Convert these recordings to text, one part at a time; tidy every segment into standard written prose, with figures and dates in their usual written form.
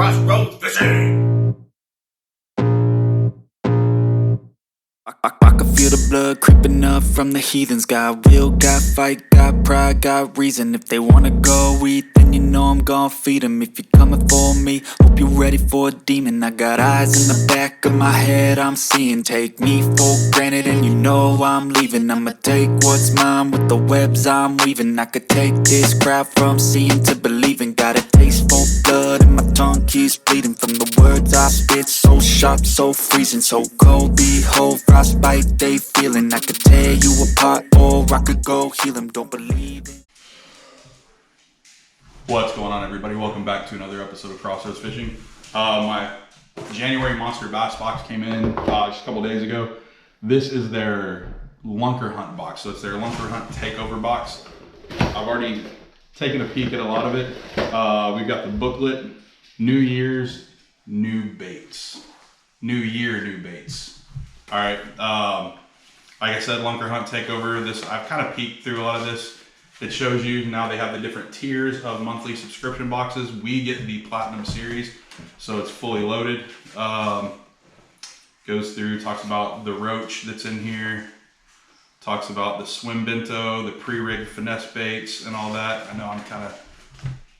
Crossroads Fishing. I can feel the blood creeping up from the heathens. Got will, got fight, got pride, got reason. If they wanna go eat, then you know I'm gon' feed them. If you're coming for me, hope you're ready for a demon. I got eyes in the back of my head, I'm seeing. Take me for granted and you know I'm leaving. I'ma take what's mine with the webs I'm weaving. I could take this crowd from seeing to believing. Got a taste for blood and my tongue keeps bleeding from the words I spit. So sharp, so freezing, so cold. Behold, frostbite they feeling. I could tear you apart or I could go heal them. Don't believe it. What's going on, everybody? Welcome back to another episode of Crossroads Fishing. My January Monsterbass box came in just a couple days ago. This is their Lunkerhunt box, so it's their Lunkerhunt Takeover box. I've already taken a peek at a lot of it. We've got the booklet, New Year's, New Baits. New Year, New Baits. All right, like I said, Lunkerhunt Takeover. I've kind of peeked through a lot of this. It shows you now they have the different tiers of monthly subscription boxes. We get the Platinum Series, so it's fully loaded. Goes through, talks about the roach that's in here, talks about the swim bento, the pre-rigged finesse baits and all that. I know I'm kind of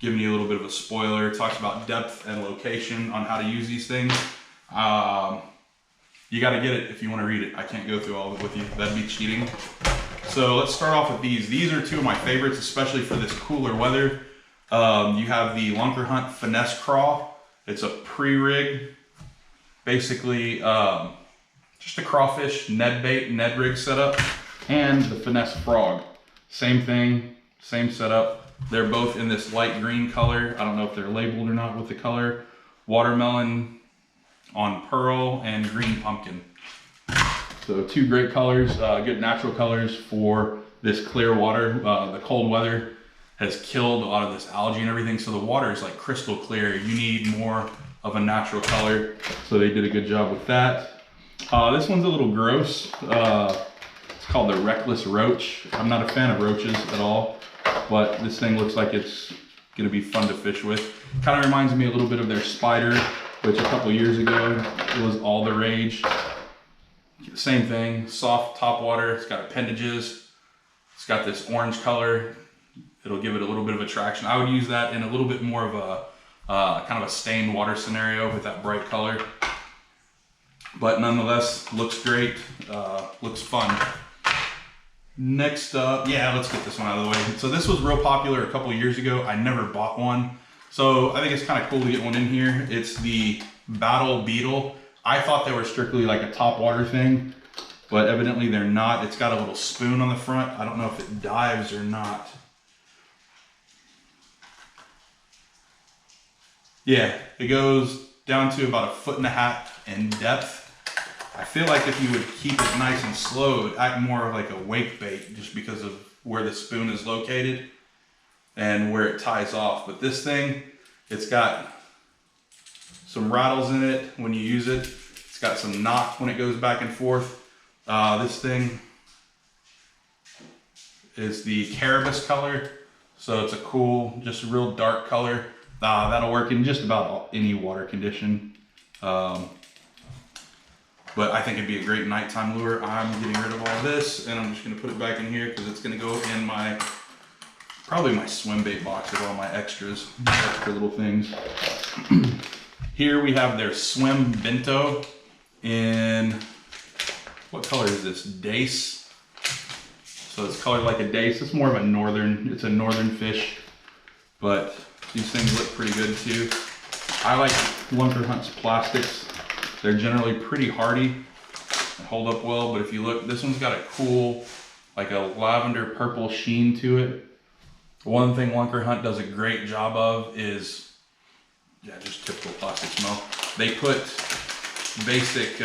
giving you a little bit of a spoiler. Talks about depth and location on how to use these things. You got to get it if you want to read it. I can't go through all of it with you. That'd be cheating. So let's start off with these. These are two of my favorites, especially for this cooler weather. You have the Lunkerhunt Finesse Craw. It's a pre-rig, basically just a crawfish Ned bait, Ned rig setup, and the Finesse Frog. Same thing, same setup. They're both in this light green color. I don't know if they're labeled or not with the color. Watermelon on pearl and green pumpkin. So two great colors, good natural colors for this clear water. The cold weather has killed a lot of this algae and everything, so the water is like crystal clear. You need more of a natural color, so they did a good job with that. This one's a little gross. It's called the Reckless Roach. I'm not a fan of roaches at all, but this thing looks like it's gonna be fun to fish with. Kind of reminds me a little bit of their Spider, which a couple years ago, it was all the rage. Same thing, soft top water, it's got appendages, it's got this orange color, it'll give it a little bit of attraction. I would use that in a little bit more of a kind of a stained water scenario with that bright color. But nonetheless, looks great, looks fun. Next up, yeah, let's get this one out of the way. So this was real popular a couple years ago. I never bought one. So I think it's kind of cool to get one in here. It's the Battle Beetle. I thought they were strictly like a top water thing, but evidently they're not. It's got a little spoon on the front. I don't know if it dives or not. Yeah, it goes down to about 1.5 feet in depth. I feel like if you would keep it nice and slow, it would act more of like a wake bait just because of where the spoon is located and where it ties off. But this thing, it's got some rattles in it when you use it. It's got some knock when it goes back and forth. This thing is the Caribous color. So it's a cool, just a real dark color. That'll work in just about any water condition. But I think it'd be a great nighttime lure. I'm getting rid of all this and I'm just gonna put it back in here because it's gonna go in my, probably my swim bait box with all my extras, extra little things. Here we have their swim bento in, what color is this? Dace. So it's colored like a dace. It's more of a northern, it's a northern fish, but these things look pretty good too. I like Lunkerhunt's plastics. They're generally pretty hardy and hold up well, but if you look, this one's got a cool, like a lavender purple sheen to it. One thing Lunkerhunt does a great job of is, yeah, just typical plastic smell. They put basic,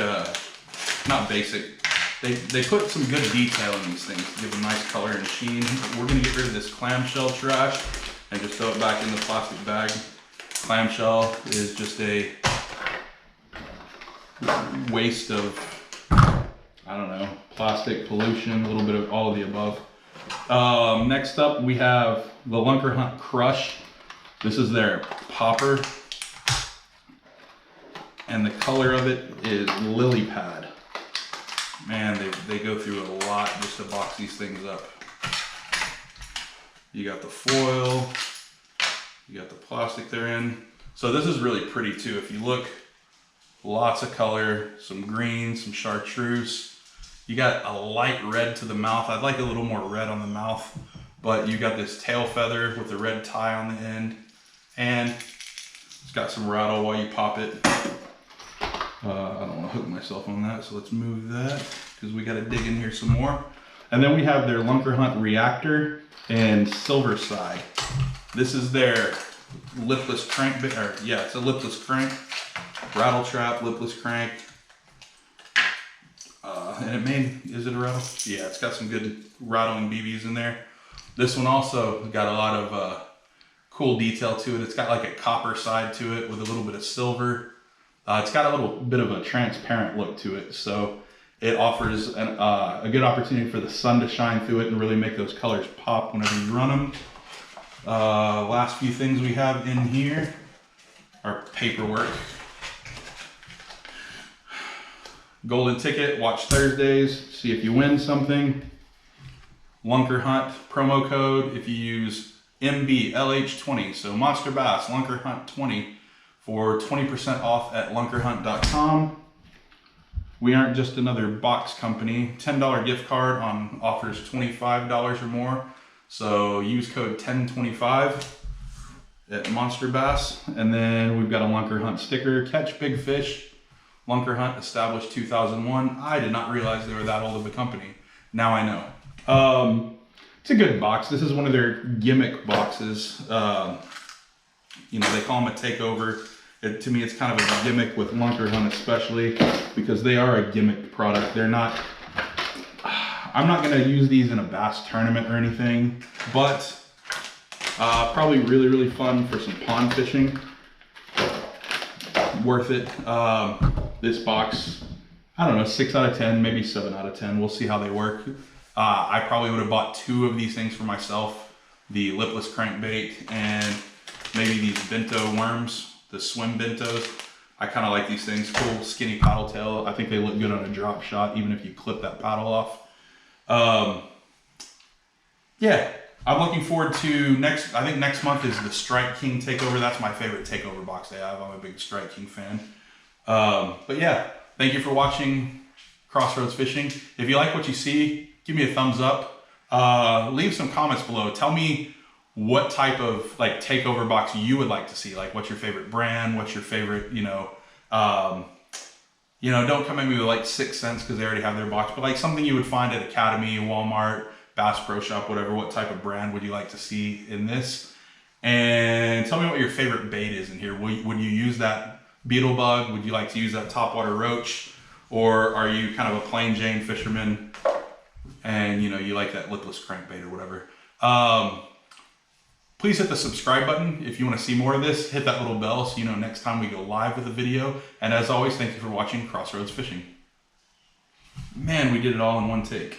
not basic, they put some good detail in these things to give a nice color and sheen. We're gonna get rid of this clamshell trash and just throw it back in the plastic bag. Clamshell is just a waste of, I don't know, plastic pollution, a little bit of all of the above. Next up, we have the Lunkerhunt Crush. This is their popper. and the color of it is lily pad. Man, they go through a lot just to box these things up. You got the foil, you got the plastic they're in. So this is really pretty too. If you look, lots of color, some green, some chartreuse. You got a light red to the mouth. I'd like a little more red on the mouth, but you got this tail feather with the red tie on the end, and it's got some rattle while you pop it. I don't want to hook myself on that, so let's move that because we got to dig in here some more. And then we have their Lunkerhunt Reactor and Silver Side. This is their lipless crank, it's a lipless crank, rattle trap, lipless crank. And is it a rattle? Yeah, it's got some good rattling BBs in there. This one also got a lot of cool detail to it. It's got like a copper side to it with a little bit of silver. It's got a little bit of a transparent look to it, so it offers a good opportunity for the sun to shine through it and really make those colors pop whenever you run them. Last few things we have in here are paperwork. Golden ticket, watch Thursdays, see if you win something. Lunkerhunt promo code if you use MBLH20, so Monsterbass Lunkerhunt 20 for 20% off at lunkerhunt.com. We aren't just another box company. $10 gift card on offers $25 or more. So use code 1025 at Monsterbass. And then we've got a Lunkerhunt sticker, catch big fish. Lunkerhunt established 2001. I did not realize they were that old of a company. Now I know. It's a good box. This is one of their gimmick boxes. You know, they call them a takeover. To me, it's kind of a gimmick with Lunkerhunt, especially because they are a gimmick product. They're not, I'm not going to use these in a bass tournament or anything, but probably really, really fun for some pond fishing. Worth it. This box, I don't know, 6 out of 10, maybe 7 out of 10. We'll see how they work. I probably would have bought 2 of these things for myself. The lipless crankbait and maybe these bento worms, the swim bentos. I kind of like these things. Cool skinny paddle tail. I think they look good on a drop shot, even if you clip that paddle off. Yeah, I'm looking forward to I think next month is the Strike King Takeover. That's my favorite takeover box they have. I'm a big Strike King fan. But yeah, thank you for watching Crossroads Fishing. If you like what you see, give me a thumbs up. Leave some comments below. Tell me what type of like takeover box you would like to see. Like, what's your favorite brand? What's your favorite, don't come at me with like 6 cents because they already have their box, but like something you would find at Academy, Walmart, Bass Pro Shop, whatever. What type of brand would you like to see in this? And tell me what your favorite bait is in here. Would you use that beetle bug? Would you like to use that topwater roach? Or are you kind of a plain Jane fisherman and you like that lipless crankbait or whatever? Please hit the subscribe button if you want to see more of this. Hit that little bell so you know next time we go live with a video. And as always, thank you for watching Crossroads Fishing. Man, we did it all in one take.